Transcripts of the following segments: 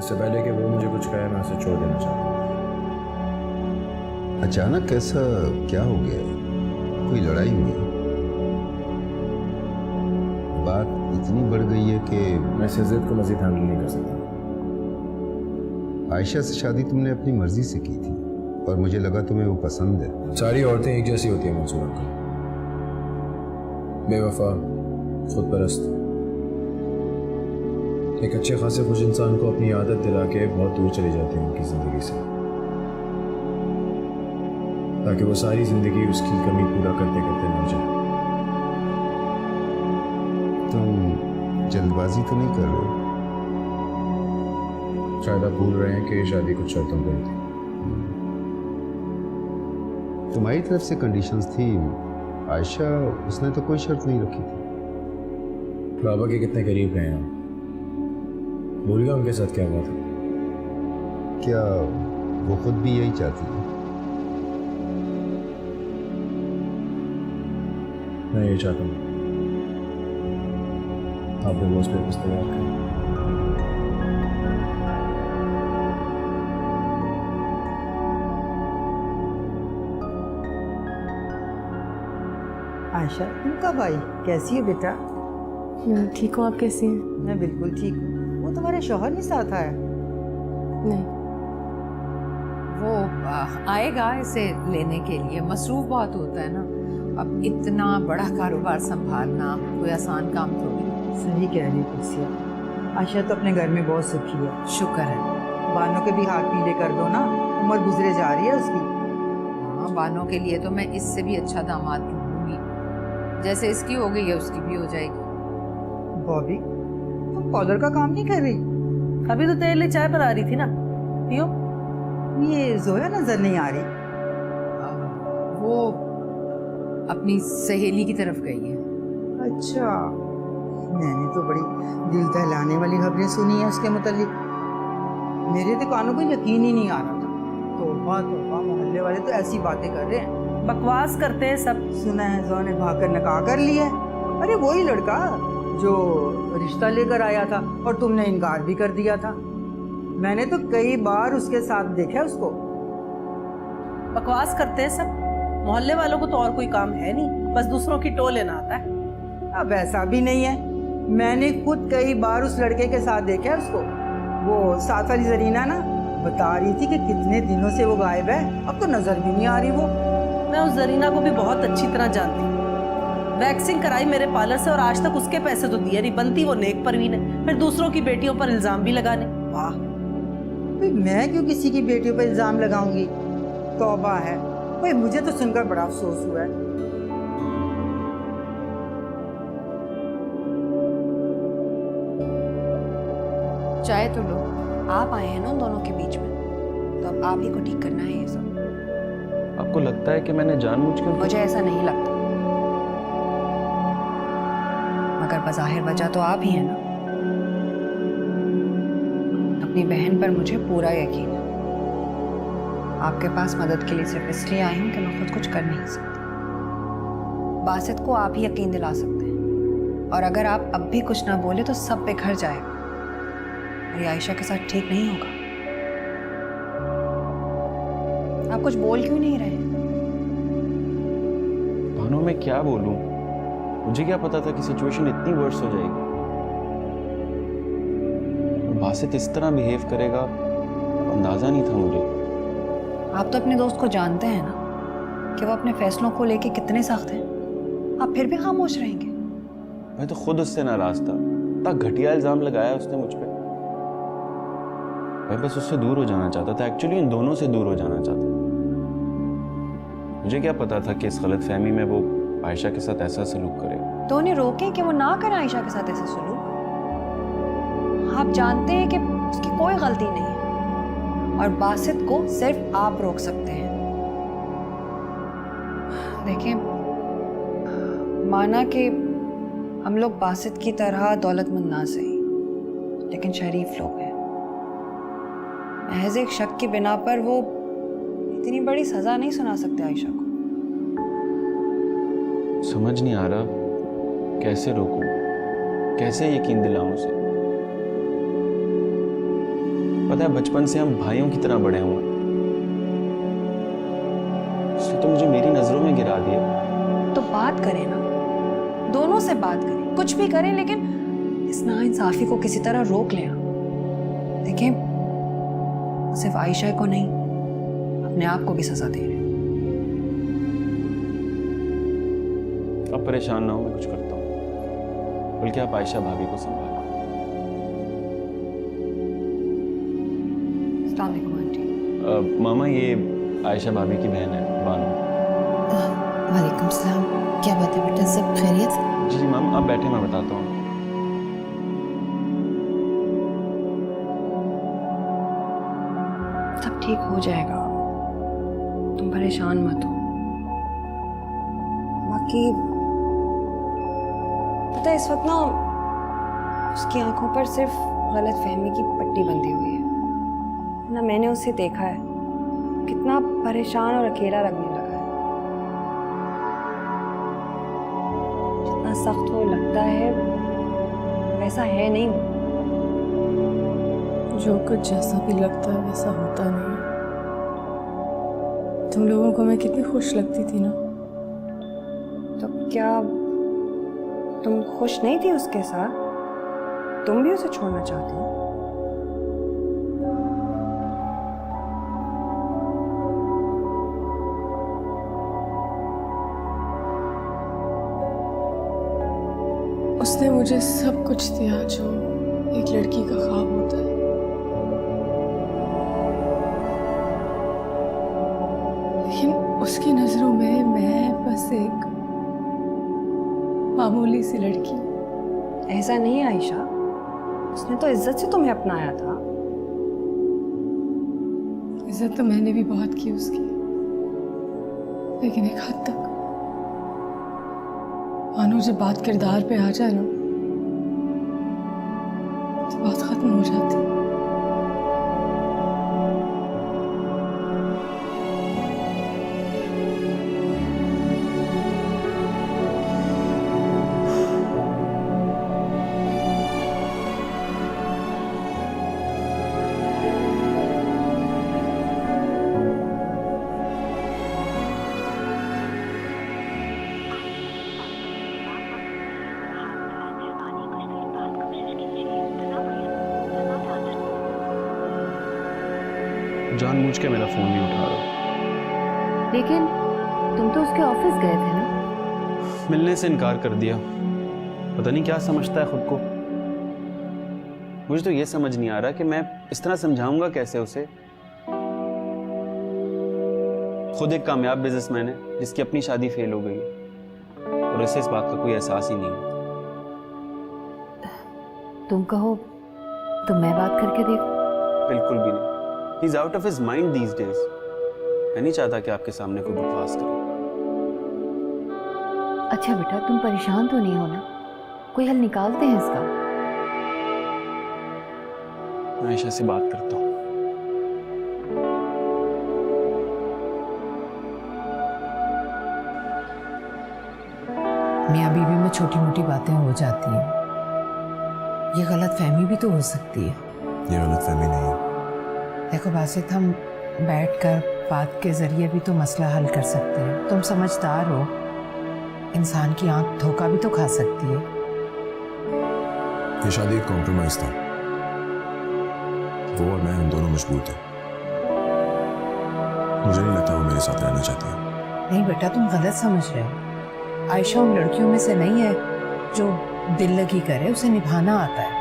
इससे पहले कि वो मुझे कुछ कहे मैं उसे छोड़ देना चाहता हूँ। अचानक ऐसा क्या हो गया? कोई लड़ाई हुई? बात इतनी बढ़ गई है कि मैं इस जिद को मजीद हैंडल नहीं कर सकता। आयशा से शादी तुमने अपनी मर्जी से की थी और मुझे लगा तुम्हें वो पसंद है। सारी औरतें एक जैसी होती हैं मंसूर अंकल, बेवफा, खुदपरस्त। एक अच्छे खासे खुश इंसान को अपनी आदत दिला के बहुत दूर चली जाती है उनकी जिंदगी से, ताकि वो सारी जिंदगी उसकी कमी पूरा करते करते मर जाए। तुम जल्दबाजी तो नहीं कर रहे हो? शायद आप भूल रहे हैं कि ये शादी कुछ शर्तों पर थी। तुम्हारी तरफ से कंडीशंस थी, आयशा उसने तो कोई शर्त नहीं रखी थी। बाबा के कितने करीब रहे हैं आप? भूल गया उनके साथ क्या हुआ था? क्या वो खुद भी यही चाहती है? मैं ये चाहता हूँ आप डिवोर्स पेपर्स तैयार करें। आयशा, तुम कब आई? कैसी है बेटा? ठीक हूँ, आप कैसी हैं? मैं बिल्कुल ठीक हूँ। वो तुम्हारे शौहर नहीं साथ आया? नहीं। वो आएगा इसे लेने के लिए, मसरूफ बहुत होता है ना। अब इतना बड़ा कारोबार संभालना कोई आसान काम थोड़ी। सही कह रही कुर्सिया। आयशा तो अपने घर में बहुत सुखी है। शुक्र है। बानों के भी हाथ पीले कर दो ना, उम्र गुजरे जा रही है उसकी। हाँ, बानों के लिए तो मैं इससे भी अच्छा दामाद ढूंढूंगी। जैसे इसकी हो गई है उसकी भी हो जाएगी। बॉबी, तुम पाउडर का काम नहीं कर रही? अभी तो तेरे लिए चाय पर आ रही थी ना, पियो। ये जोया नजर नहीं आ रही। वो अपनी सहेली की तरफ गई है। अच्छा, मैंने तो बड़ी दिल दहलाने वाली खबरें सुनी है उसके मुतालिक। मेरे तो कानों को यकीन ही नहीं आ रहा था। तौबा तौबा, मोहल्ले वाले तो ऐसी बातें कर रहे हैं। बकवास करते हैं सब। सुना है जोया ने भागकर निकाह कर लिया है। अरे वही लड़का जो रिश्ता लेकर आया था और तुमने इनकार भी कर दिया था। मैंने तो कई बार उसके साथ देखा उसको। बकवास करते हैं सब। मोहल्ले वालों को तो और कोई काम है नहीं, बस दूसरों की टोल लेना आता है। अब ऐसा भी नहीं है, मैंने खुद कई बार उस लड़के के साथ देखा है उसको। वो साथ वाली जरीना ना बता रही थी कि कितने दिनों से वो गायब है, अब तो नजर भी नहीं आ रही वो। मैं उस जरीना को भी बहुत अच्छी तरह जानती हूँ। वैक्सिंग कराई मेरे पार्लर से और आज तक उसके पैसे तो दिए नहीं। बनती वो नेक परवीन है, फिर दूसरों की बेटियों पर इल्जाम भी लगाने। वाह। भाई मैं क्यों किसी की बेटियों पर इल्जाम लगाऊंगी? तौबा है भाई, मुझे तो सुनकर बड़ा अफसोस हुआ है। चाहे तो लो, आप आए हैं ना उन दोनों के बीच में, तो अब आप ही को ठीक करना है ये सब। आपको लगता है कि मैंने जानबूझकर? मुझे ऐसा नहीं लगता, मगर बज़ाहिर वजह तो आप ही हैं ना। अपनी बहन पर मुझे पूरा यकीन है। आपके पास मदद के लिए सिर्फ इसलिए आई हूं कि मैं खुद कुछ कर नहीं सकती। बासित को आप ही यकीन दिला सकते हैं, और अगर आप अब भी कुछ ना बोले तो सब बिखर जाएगा। मेरी आयशा के साथ ठीक नहीं होगा। आप कुछ बोल क्यों नहीं रहे? भानु, मैं क्या बोलूं? मुझे क्या पता था कि सिचुएशन इतनी वर्स हो जाएगी। बासित इस तरह बिहेव करेगा, अंदाजा नहीं था मुझे। आप तो अपने दोस्त को जानते हैं ना कि वो अपने फैसलों को लेके कितने सख्त हैं। आप फिर भी खामोश रहेंगे? मैं तो खुद उससे नाराज था। इतना घटिया इल्जाम लगाया उसने मुझ पे। मैं बस उससे दूर हो जाना चाहता था। एक्चुअली इन दोनों से दूर हो जाना चाहता था। मुझे क्या पता था कि इस गलतफहमी में वो आयशा के साथ ऐसा सलूक करे। तो उन्हें रोकें कि वो ना करें आयशा के साथ ऐसा सलूक। आप जानते हैं कि उसकी कोई गलती नहीं है, और बासित को सिर्फ आप रोक सकते हैं। देखें, माना कि हम लोग बासित की तरह दौलतमंद ना सही, लेकिन शरीफ लोग हैं। महज एक शक की बिना पर वो इतनी बड़ी सजा नहीं सुना सकते आयशा को। समझ नहीं आ रहा कैसे रोकूं, कैसे यकीन दिलाऊं उसे। पता है बचपन से हम भाइयों की तरह बड़े हुए हैं। उसने तो मुझे मेरी नजरों में गिरा दिया। तो बात करें ना, दोनों से बात करें, कुछ भी करें, लेकिन इस नाइंसाफी को किसी तरह रोक लें। देखें, सिर्फ आयशा को नहीं, अपने आप को भी सजा दे रहे हैं। अब परेशान ना हो, मैं कुछ करता हूँ, बल्कि आप आयशा भाभी को संभालो। अस्सलाम वालेकुम आंटी। मामा, ये आयशा भाभी की बहन है, बानो। वालेकुम सलाम। क्या बात है बेटा, सब खैरियत? जी जी मैम, आप बैठे, मैं बताता हूँ। सब ठीक हो जाएगा, तुम परेशान मत हो। बाकी पता है, इस वक्त ना उसकी आंखों पर सिर्फ गलत फहमी की पट्टी बंधी हुई है ना। मैंने उसे देखा है, कितना परेशान और अकेला लगने लगा है। जितना सख्त वो लगता है वैसा है नहीं वो। जो कुछ जैसा भी लगता है वैसा होता नहीं है। तुम लोगों को मैं कितनी खुश लगती थी ना। तो क्या तुम खुश नहीं थी उसके साथ? तुम भी उसे छोड़ना चाहती हो? उसने मुझे सब कुछ दिया जो एक लड़की का ख्वाब होता है, लेकिन उसकी नजरों में मैं बस एक मामूली सी लड़की। ऐसा नहीं है आयशा, उसने तो इज्जत से तुम्हें अपनाया था। इज्जत तो मैंने भी बहुत की उसकी, लेकिन एक हद तक। मानो जब बात किरदार पे आ जाए ना, तो बात खत्म हो जाती। जानबूझ के मेरा फोन नहीं उठा रहा। लेकिन तुम तो उसके ऑफिस गए थे ना? मिलने से इनकार कर दिया। पता नहीं क्या समझता है खुद को। मुझे तो ये समझ नहीं आ रहा कि मैं इस तरह समझाऊंगा कैसे उसे। खुद एक कामयाब बिजनेसमैन है जिसकी अपनी शादी फेल हो गई है और इसे इस बात का कोई एहसास ही नहीं है। तुम कहो तो मैं बात करके देखूं? बिल्कुल भी नहीं। He's out of his mind these days. मैं नहीं चाहता कि आपके सामने कोई बकवास करे। अच्छा बेटा, तुम परेशान तो नहीं हो ना? कोई हल निकालते हैं इसका। मैं आयशा से बात करता हूँ। मियाँ बीवी में छोटी मोटी बातें हो जाती हैं। ये गलत फहमी भी तो हो सकती है। ये गलत फहमी नहीं है। देखो बासित, हम बैठकर बात के जरिए भी तो मसला हल कर सकते हैं। तुम समझदार हो, इंसान की आंख धोखा भी तो खा सकती है। ये शादी एक कॉम्प्रोमाइज था। वो और मैं, हम दोनों मजबूत हैं। मुझे नहीं लगता वो मेरे साथ रहना चाहती है। नहीं बेटा, तुम गलत समझ रहे हो। आयशा उन लड़कियों में से नहीं है जो दिल लगी करे, उसे निभाना आता है।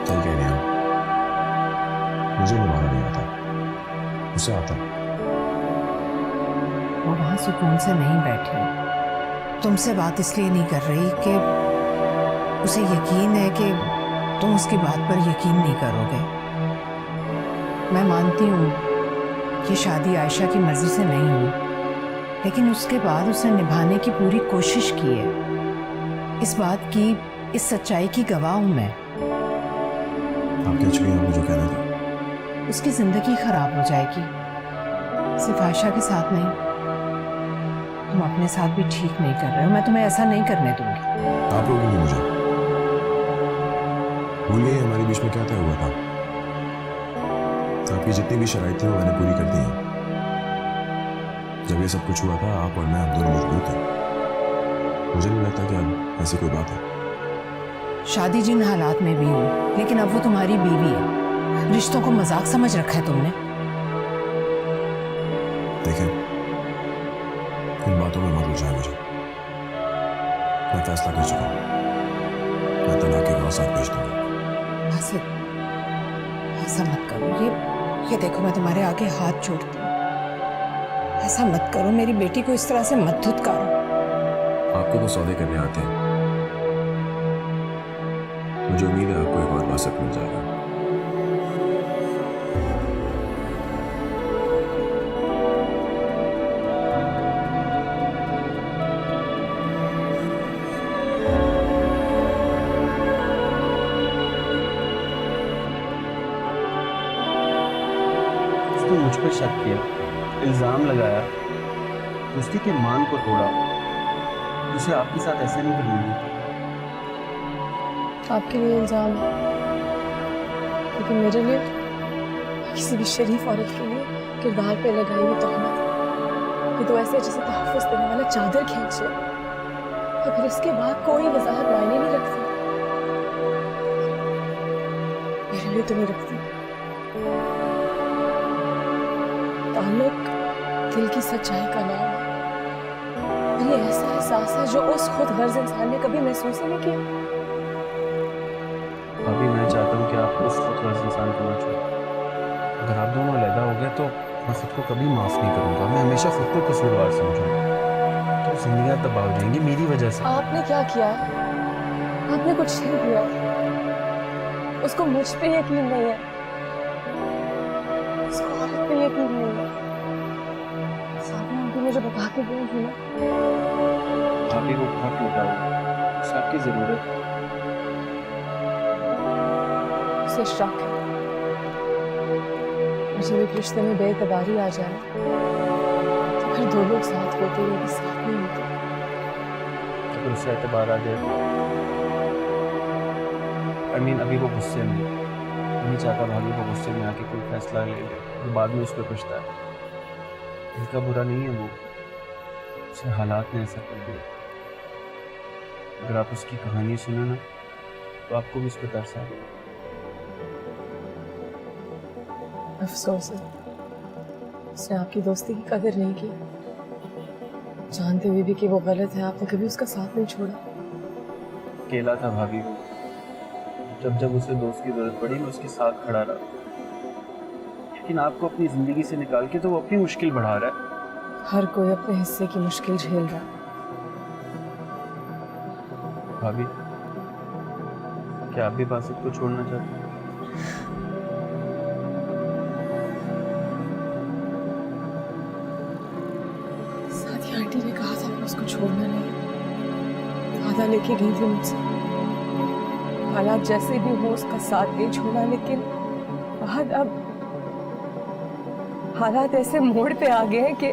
क्या कह रही हो? मुझे निभाना नहीं आता, उसे आता। वो वहां सुकून से नहीं बैठी। तुमसे बात इसलिए नहीं कर रही कि उसे यकीन है कि तुम उसकी बात पर यकीन नहीं करोगे। मैं मानती हूँ कि शादी आयशा की मर्जी से नहीं हुई, लेकिन उसके बाद उसने निभाने की पूरी कोशिश की है। इस बात की, इस सच्चाई की गवाह हूं मैं। आप क्या चाहिए? आपको जो कहना था। उसकी जिंदगी खराब हो जाएगी, सिर्फ आयशा के साथ नहीं, तुम अपने साथ भी ठीक नहीं कर रहे हो। मैं तुम्हें ऐसा नहीं करने दूंगी। आप रोकेंगे मुझे? भूल गई हमारे बीच में क्या तय हुआ था? आपकी जितनी भी शराइत थी वो मैंने पूरी कर दी है। जब ये सब कुछ हुआ था आप और मैं हम दोनों मजबूर थे। मुझे नहीं लगता कि अब ऐसी कोई बात है। शादी जिन हालात में भी हो, लेकिन अब वो तुम्हारी बीवी है। रिश्तों को मजाक समझ रखा है तुमने। देखें, इन बातों में मत उलझाएं मुझे। मैं फैसला कर चुका हूं। मैं तलाक के कागजात भेज दूंगा। बासित, ऐसा मत करो। ये देखो, मैं तुम्हारे आगे हाथ जोड़ती हूँ। ऐसा मत करो, मेरी बेटी को इस तरह से मत धुतकारो। आपको तो सौदे करने आते हैं। मुझे उम्मीद है आपको एक और बासित मिल जाएगा। उसने मुझ पर शक किया, इल्ज़ाम लगाया, उसकी के मान को तोड़ा। उसे आपके साथ ऐसा नहीं करना है। आपके लिए इल्ज़ाम है, लेकिन मेरे लिए किसी भी शरीफ औरत के लिए किरदार पे लगाई हुई तोहमत है। ये तो ऐसे जैसे तहफ़्फ़ुज़ देने वाला चादर खींचे और फिर इसके बाद कोई वजाहत मायने नहीं रखती। मेरे लिए तो नहीं रखती। ताल्लुक दिल की सच्चाई का नाम है, और ये ऐसा एहसास है जो उस खुद गर्ज इंसान ने कभी महसूस ही नहीं किया। अभी मैं चाहता हूँ कि आप उस खुद इंसान को ना छोड़ें। अगर आप दोनों अलग हो गए तो मैं खुद को कभी माफ़ नहीं करूँगा। मैं हमेशा खुद को कसूरवार समझूंगा। तो जिंदगियाँ तबाह हो जाएंगी मेरी वजह से। आपने क्या किया है? आपने कुछ नहीं किया। उसको मुझ पे यकीन नहीं है, उसको औरत पे यकीन नहीं है। सामने आंटी मुझे बता के गई थी ना, भाभी को बहुत टूटा हुआ, उसे आपकी ज़रूरत है। उसे शक है मुझे एक रिश्ते में बेतबारी आ जाए तो फिर दो लोग साथ होते हुए भी साथ नहीं होते। अगर उसे एतबार आ जाए, अभी वो गुस्से में है। नहीं चाहता भाभी को गुस्से में आके कोई फैसला ले ले तो बाद में उस पर पछता है। दिल का बुरा नहीं है वो, उसे हालात ने ऐसा कर दिया। अगर आप उसकी कहानी सुने ना तो आपको भी उस पर तरस आएगा। अफसोस है उसने आपकी दोस्ती की कदर नहीं की। जानते हुए भी कि वो गलत है, आपने कभी उसका साथ नहीं छोड़ा। अकेला था भाभी को, जब जब उसे दोस्त की जरूरत पड़ी मैं उसके साथ खड़ा रहा। लेकिन आपको अपनी जिंदगी से निकाल के तो वो अपनी मुश्किल बढ़ा रहा है। हर कोई अपने हिस्से की मुश्किल झेल रहा है। भाभी, क्या आप भी बासित को छोड़ना चाहते हैं? साथी आंटी ने कहा था कि उसको छोड़ना नहीं, वादा लेके गई थी मुझसे। हालात जैसे भी हो उसका साथ नहीं छोड़ा, लेकिन बाद अब हालात ऐसे मोड़ पे आ गए हैं कि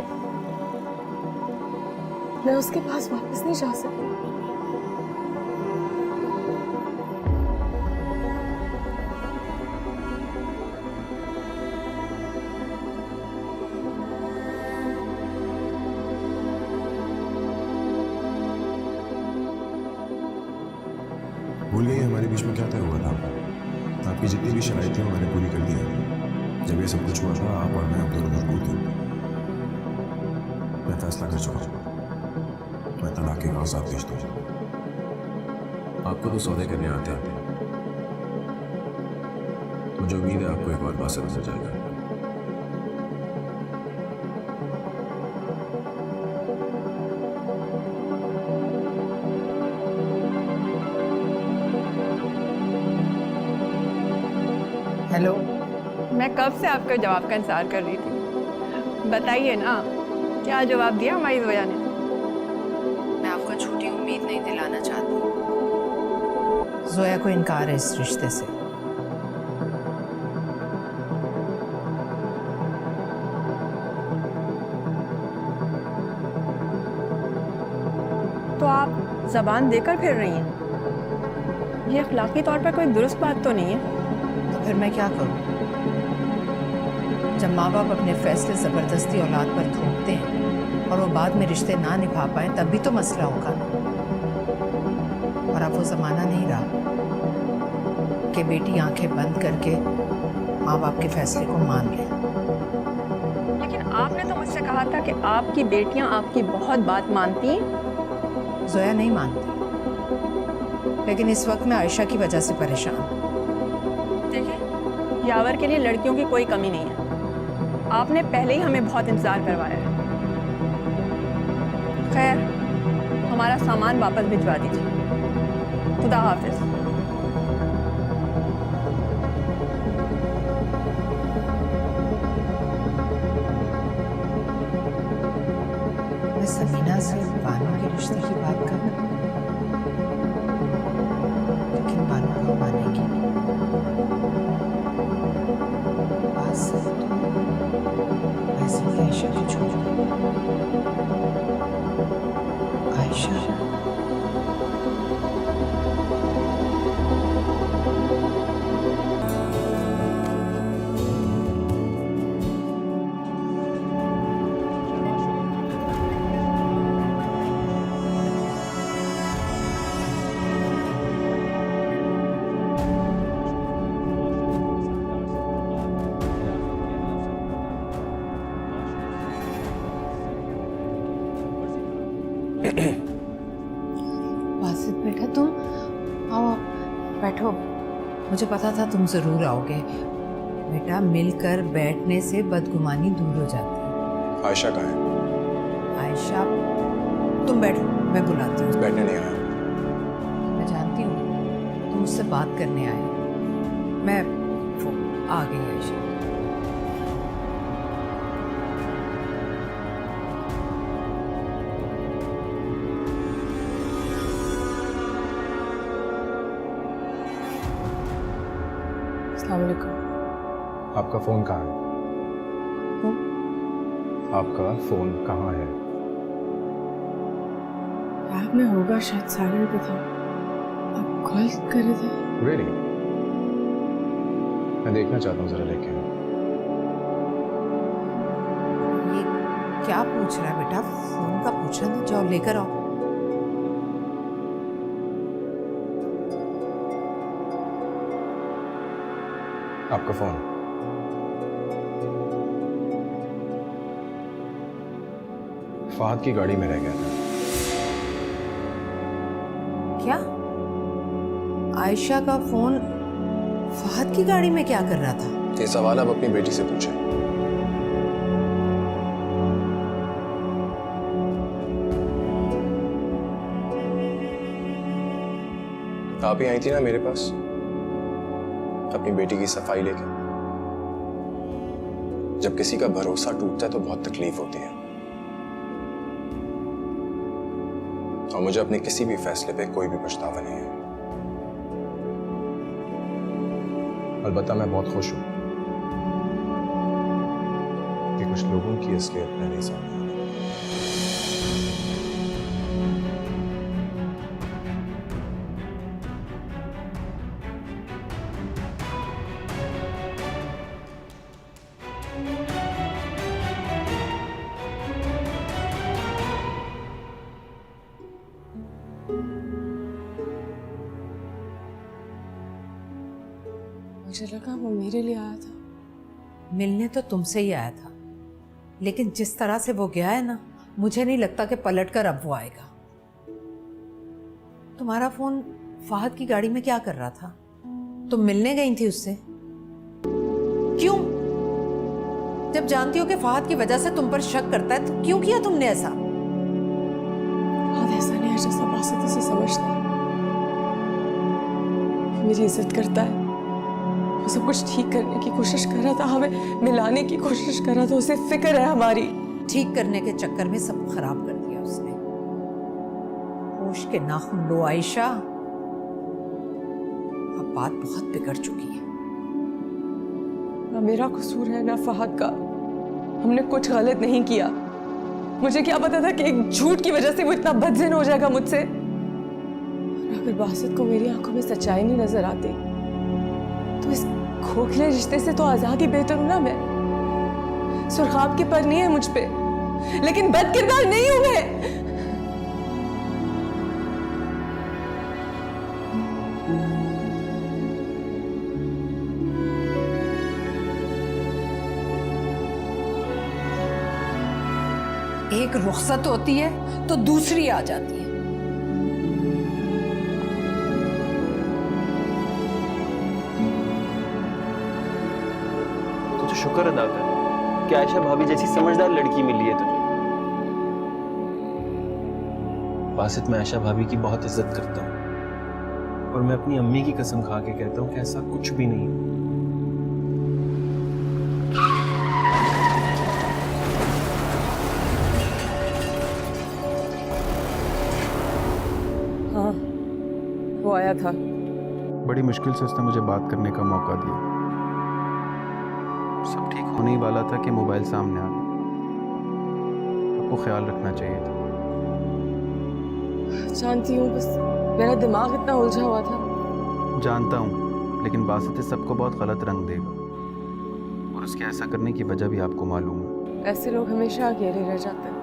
मैं उसके पास वापस नहीं जा सकती। भूल गई हमारे बीच में क्या तय हुआ था? आपकी जितनी भी शराइत थी वो मैंने पूरी कर दी है। जब ये सब कुछ हुआ था आप और मैं हम दोनों मजबूर थे। मैं फैसला कर चुका हूँ। मैं तलाक के कागजात भेज दूंगा। आपको तो सौदे करने आते हैं। मुझे उम्मीद है आपको एक और बासित मिल जाएगा। हेलो, मैं कब से आपके जवाब का इंतजार कर रही थी। बताइए ना, क्या जवाब दिया हमारी जोया ने? मैं आपको झूठी उम्मीद नहीं दिलाना चाहती। जोया को इनकार है इस रिश्ते से। तो आप जबान देकर फिर रही हैं? ये अखलाकी तौर पर कोई दुरुस्त बात तो नहीं है। तो फिर मैं क्या करूं? जब माँ बाप अपने फैसले ज़बरदस्ती औलाद पर थोपते हैं और वो बाद में रिश्ते ना निभा पाए तब भी तो मसला होगा ना। और अब वो ज़माना नहीं रहा कि बेटी आंखें बंद करके माँ बाप के फैसले को मान ले। लेकिन आपने तो मुझसे कहा था कि आपकी बेटियां आपकी बहुत बात मानती हैं। जोया नहीं मानती, लेकिन इस वक्त मैं आयशा की वजह से परेशान हूँ। देखिए, यावर के लिए लड़कियों की कोई कमी नहीं है। आपने पहले ही हमें बहुत इंतजार करवाया है। खैर, हमारा सामान वापस भिजवा दीजिए। खुदा हाफिज। मैं समीना से बानो के रिश्ते की बात कर रही हूँ, लेकिन बानो को मानेगी नहीं। बात सही तो वैसे ही आयशा को छोड़ो। आयशा वासिद बेटा तुम आओ बैठो। मुझे पता था तुम जरूर आओगे। बेटा, मिलकर बैठने से बदगुमानी दूर हो जाती है। आयशा कहाँ है? आयशा, तुम बैठो, मैं बुलाती हूँ। बैठने नहीं आया। मैं जानती हूँ तुम मुझसे बात करने आए। मैं आ गई आयशा। अस्सलाम वालेकुम। आपका फोन कहाँ है? आपका फोन कहाँ है? बैग में होगा, शायद साइलेंट पे था। आप कॉल कर रहे थे? Really? मैं देखना चाहता हूँ, जरा लेके आओ। ये क्या पूछ रहा है बेटा? फोन का पूछ रहा है, जाओ लेकर आओ। आपका फोन। फहद की गाड़ी में रह गया था। क्या? आयशा का फोन फहद की गाड़ी में क्या कर रहा था? ये सवाल आप अपनी बेटी से पूछें। आप ही आई थी ना मेरे पास अपनी बेटी की सफाई लेके। जब किसी का भरोसा टूटता है तो बहुत तकलीफ होती है, और मुझे अपने किसी भी फैसले पे कोई भी पछतावा नहीं है। अलबत्ता मैं बहुत खुश हूं कि कुछ लोगों की असलियत नहीं समझ। मुझे लगा वो मेरे लिए आया था। मिलने तो तुमसे ही आया था, लेकिन जिस तरह से वो गया है ना, मुझे नहीं लगता कि पलटकर अब वो आएगा। तुम्हारा फोन फहद की गाड़ी में क्या कर रहा था? तुम मिलने गई थी उससे? क्यों? जब जानती हो कि फहद की वजह से तुम पर शक करता है, तो क्यों किया तुमने ऐसा? फहद ऐसा नहीं है जैसा बासित उसे समझता है। मेरी इज्जत करता है, वो सब कुछ ठीक करने की कोशिश कर रहा था, हमें मिलाने की कोशिश कर रहा था, उसे फिक्र है हमारी। ठीक करने के चक्कर में सब खराब कर दिया उसने। होश के नाखून लो आयशा, अब बात बहुत बिगड़ चुकी है। ना मेरा कसूर है ना फहद का, हमने कुछ गलत नहीं किया। मुझे क्या पता था कि एक झूठ की वजह से वो इतना बदज़िन हो जाएगा मुझसे। अगर बासित को मेरी आंखों में सच्चाई नहीं नजर आती तो इस खोखले रिश्ते से तो आजाद ही बेहतर हूं ना मैं। सुरखाब की पर नहीं है मुझ पे, लेकिन बदकिरदार नहीं हूं मैं। एक रुखसत होती है तो दूसरी आ जाती है। तुझे शुक्र अदा कर कि आयशा भाभी जैसी समझदार लड़की मिली है तुझे। बासित, मैं आयशा भाभी की बहुत इज्जत करता हूँ और मैं अपनी अम्मी की कसम खा के कहता हूँ कि ऐसा कुछ भी नहीं है। हाँ, वो आया था। बड़ी मुश्किल से उसने मुझे बात करने का मौका दिया। सब ठीक होने ही वाला था कि मोबाइल सामने आ गया। आपको ख्याल रखना चाहिए था। जानती हूँ, बस मेरा दिमाग इतना उलझा हुआ था। जानता हूँ, लेकिन बासित सबको बहुत गलत रंग देगा और उसके ऐसा करने की वजह भी आपको मालूम है। ऐसे लोग हमेशा अकेले रह जाते हैं।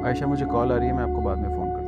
आयशा, मुझे कॉल आ रही है, मैं आपको बाद में फ़ोन करता हूँ।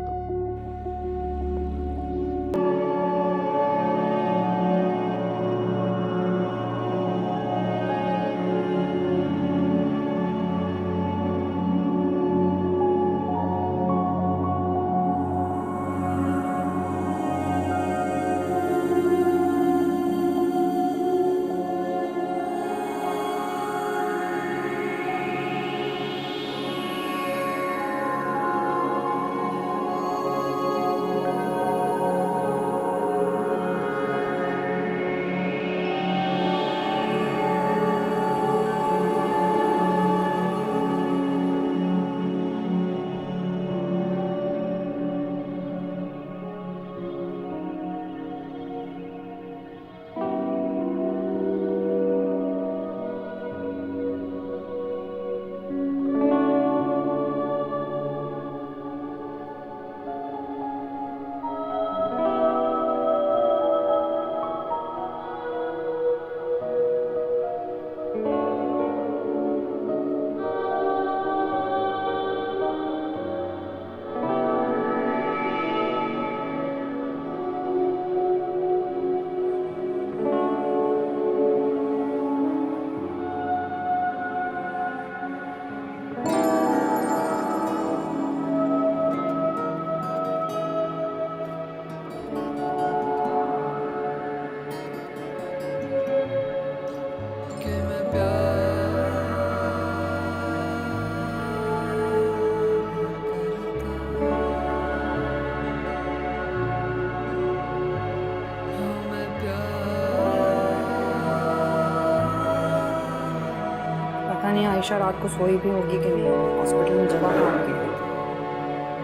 पता नहीं आयशा रात को सोई भी होगी कि नहीं, हॉस्पिटल में जगह कहाँ होगी।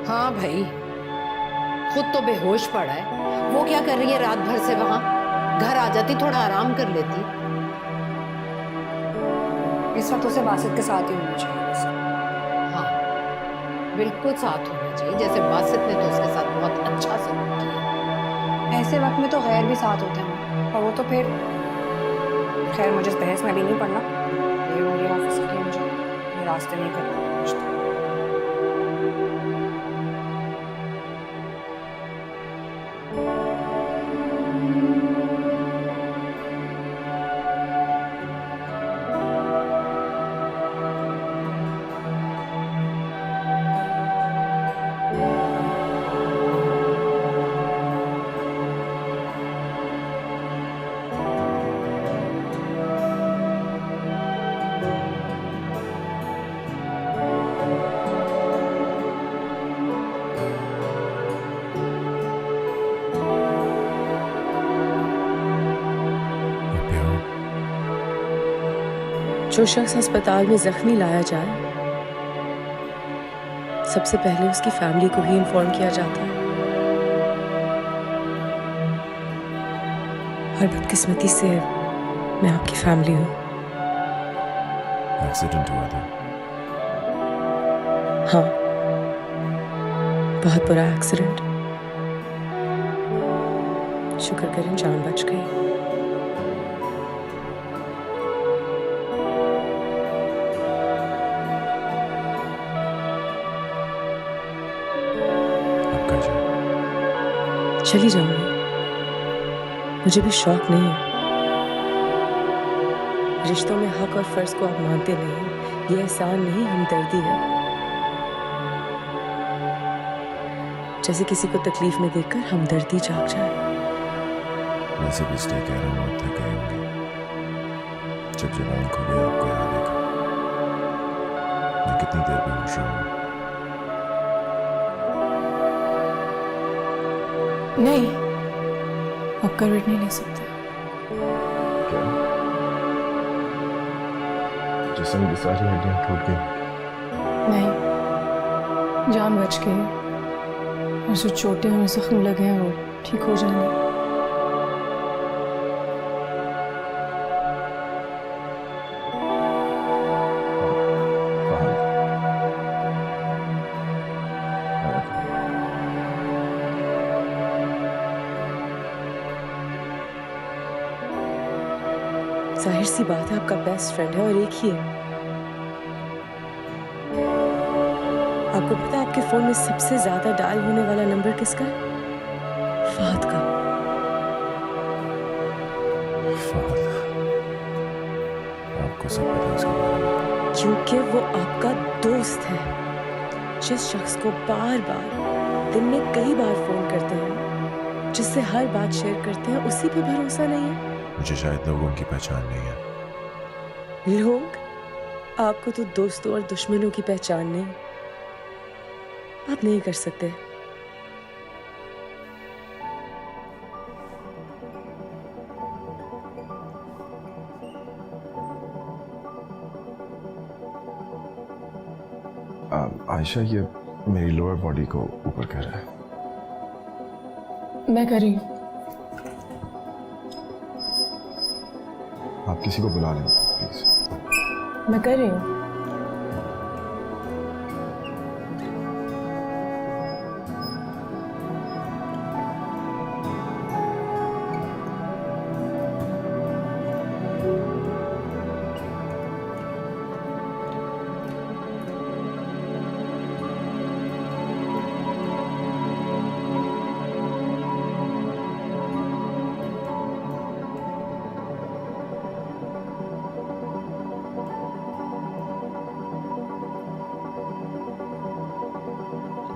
हाँ भाई, खुद तो बेहोश पड़ा है, वो क्या कर रही है रात भर से वहां? घर आ जाती, थोड़ा आराम कर लेती। इस वक्त उसे बासित के साथ ही होना चाहिए। हाँ, बिल्कुल साथ होना चाहिए, जैसे बासित ने तो उसके साथ बहुत अच्छा सलूक किया। ऐसे वक्त में तो गैर भी साथ होते हैं, और वो तो फिर खैर मुझे इस बहस में भी नहीं पड़ना। ये मेरी ऑफिस के लिए मुझे ये रास्ते नहीं करना। जो शख्स अस्पताल में जख्मी लाया जाए, सबसे पहले उसकी फैमिली को ही इन्फॉर्म किया जाता है। और बदकिस्मती से मैं आपकी फैमिली हूँ। एक्सीडेंट हुआ था। हाँ, बहुत बुरा एक्सीडेंट। शुक्र करें जान बच गई। अब कहाँ जाए? चली जाऊंगी, मुझे भी शौक नहीं है। रिश्तों में हक और फर्ज को आप मानते नहीं, ये एहसान नहीं हमदर्दी है। जैसे किसी को तकलीफ में देखकर हमदर्दी जाग जाए। वैसे भी इसलिए कह रहा हूँ, थक गई होंगी। जब जबान खोली आपको यहाँ देखा, मैं कितनी देर में होश रहा हूँ। नहीं, अब करवट नहीं ले सकते। क्या? जिस्म की सारी हड्डियाँ टूट गई? नहीं, जान बच गई और जो चोटें और जख्म लगे हैं वो ठीक हो जाएंगे। जाहिर सी बात है, आपका बेस्ट फ्रेंड है और एक ही है। आपको पता है आपके फोन में सबसे ज्यादा डायल होने वाला नंबर किसका है? फहद का। फहद, आपको सब पता है उसके बारे में? क्योंकि वो आपका दोस्त है। जिस शख्स को बार बार दिन में कई बार फोन करते हैं, जिससे हर बात शेयर करते हैं, उसी पे भरोसा नहीं है। मुझे शायद लोगों की पहचान नहीं है। लोग? आपको तो दोस्तों और दुश्मनों की पहचान नहीं। आप नहीं कर सकते। आयशा, ये मेरी लोअर बॉडी को ऊपर कर रहा है। मैं कर रही हूँ। आप किसी को बुला लें प्लीज। मैं कर रही हूँ।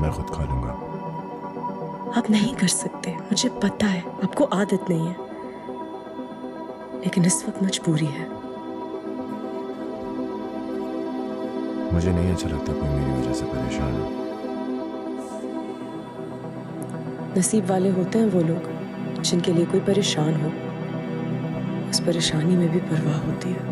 मैं खुद खा लूंगा। आप नहीं कर सकते, मुझे पता है। आपको आदत नहीं है, लेकिन इस वक्त मजबूरी है। मुझे नहीं अच्छा लगता कोई मेरी वजह से परेशान हो। नसीब वाले होते हैं वो लोग जिनके लिए कोई परेशान हो। उस परेशानी में भी परवाह होती है।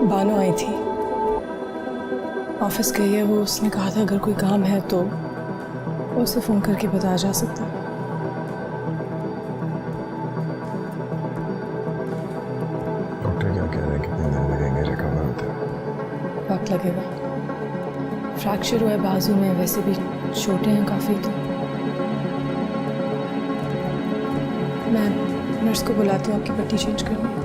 बानो आई थी, ऑफिस गई है वो। उसने कहा था अगर कोई काम है तो उसे फोन करके बताया जा सकता है। डॉक्टर क्या कह रहे हैं, कितने दिन लगेंगे रिकवर होते? वक्त लगेगा। फ्रैक्चर हुआ है बाजू में, वैसे भी चोटें हैं काफ़ी। तो मैं नर्स को बुलाती हूँ आपकी पट्टी चेंज करने।